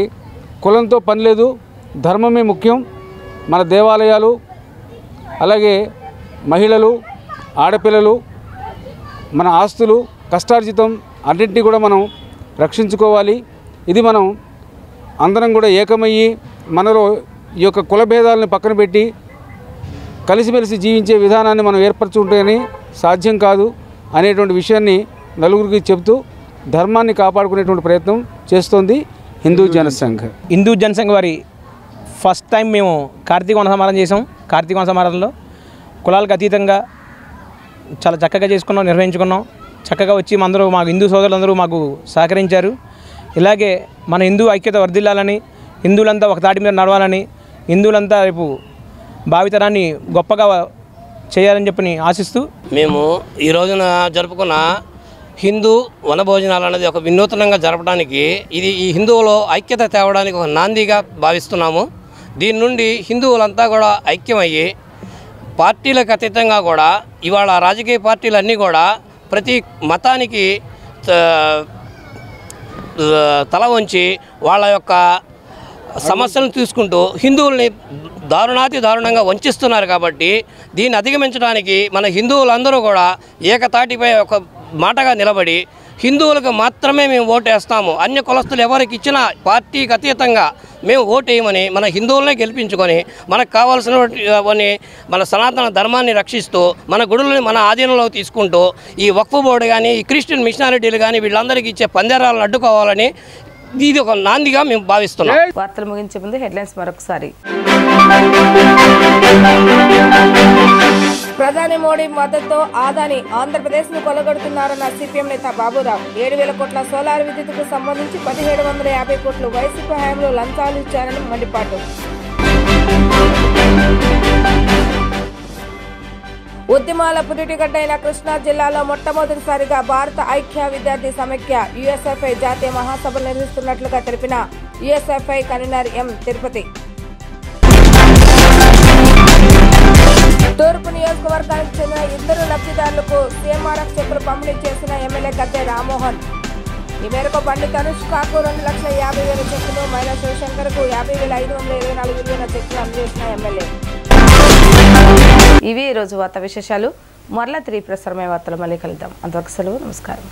కులంతో పని లేదు, ధర్మమే ముఖ్యం. మన దేవాలయాలు, అలాగే మహిళలు, ఆడపిల్లలు, మన ఆస్తులు, కష్టార్జితం అన్నింటినీ కూడా మనం రక్షించుకోవాలి. ఇది మనం అందరం కూడా ఏకమయ్యి మనలో ఈ యొక్క కుల భేదాలను పక్కన పెట్టి కలిసిమెలిసి జీవించే విధానాన్ని మనం ఏర్పరచుకుంటేనే సాధ్యం కాదు అనేటువంటి విషయాన్ని నలుగురికి చెబుతూ ధర్మాన్ని కాపాడుకునేటువంటి ప్రయత్నం చేస్తోంది హిందూ జనసంఘ్. హిందూ జనసంఘ్ వారి ఫస్ట్ టైం మేము కార్తీక వన సమారాధన చేసాం. కార్తీక వన సమారాధనలో కులాలకు అతీతంగా చాలా చక్కగా చేసుకున్నాం, నిర్వహించుకున్నాం. చక్కగా వచ్చి అందరూ మాకు హిందూ సోదరులందరూ మాకు సహకరించారు. ఇలాగే మన హిందూ ఐక్యత వర్ధిల్లాలని, హిందువులంతా ఒక తాటి మీద నడవాలని, హిందువులంతా రేపు భావితరాన్ని గొప్పగా చేయాలని చెప్పని ఆశిస్తూ మేము ఈ రోజున జరుపుకున్న హిందూ వనభోజనాలు అనేది ఒక వినూత్నంగా జరపడానికి ఇది ఈ హిందువులో ఐక్యత తేవడానికి ఒక నాందిగా భావిస్తున్నాము. దీని నుండి హిందువులంతా కూడా ఐక్యమయ్యి పార్టీలకు అతీతంగా కూడా ఇవాళ రాజకీయ పార్టీలన్నీ కూడా ప్రతి మతానికి తల వంచి వాళ్ళ యొక్క సమస్యలను తీసుకుంటూ హిందువుల్ని దారుణంగా వంచిస్తున్నారు. కాబట్టి దీన్ని అధిగమించడానికి మన హిందువులందరూ కూడా ఏకతాటిపై ఒక మాటగా నిలబడి హిందువులకు మాత్రమే మేము ఓటేస్తాము, అన్య కులస్తులు ఎవరికి ఇచ్చినా పార్టీకి అతీతంగా మేము ఓటేయమని మన హిందువులనే గెలిపించుకొని మనకు కావాల్సినవన్నీ మన సనాతన ధర్మాన్ని రక్షిస్తూ మన గుడులని మన ఆధీనంలోకి తీసుకుంటూ ఈ వక్ఫ్ బోర్డు కానీ ఈ క్రిస్టియన్ మిషనారిటీలు కానీ వీళ్ళందరికీ ఇచ్చే పందేరాలను అడ్డుకోవాలని ఇది ఒక నాందిగా మేము భావిస్తున్నాం. వార్తలు ముగించే ముందు హెడ్లైన్స్ మరొకసారి. ప్రధాని మోడీ మద్దతుతో ఆదాని ఆంధ్రప్రదేశ్ ను కొలగొడుతున్నారన్న సిపిఎం నేత బాబురావు. 7,000 కోట్ల సోలార్ విద్యుత్తుకు సంబంధించి 1,750 కోట్లు వైసీపీ హయాంలో లంచాలు ఇచ్చారని మండిపాటు. ఉద్యమాల పురిటిగడ్డైన కృష్ణా జిల్లాలో మొట్టమొదటిసారిగా భారత ఐక్య విద్యార్థి సమైక్య యుఎస్ఎఫ్ఐ జాతీయ మహాసభలు నిర్వహిస్తున్నట్లుగా తెలిపిన యుఎస్ఎఫ్ఐ కన్వీనర్ ఎం తిరుపతి. తూర్పు నియోజకవర్గానికి చెందిన 2 లబ్ధిదారులకు సీఎంఆర్ఎఫ్ చెక్కులు పంపిణీ చేసిన ఎమ్మెల్యే గద్దె రామ్మోహన్. ఈ మేరకు బండి తనుష్కాకు 2,50,000 చెక్కులు, మైనా శివశంకర్కు 50,524 విలువైన చెక్కులు అందజేసిన ఎమ్మెల్యే. ఇవి ఈరోజు వార్తా విశేషాలు. మరలా 3 ప్రసారమయ్యే వార్తలు మళ్ళీ కలుద్దాం. అంతవరకు సెలవు. నమస్కారం.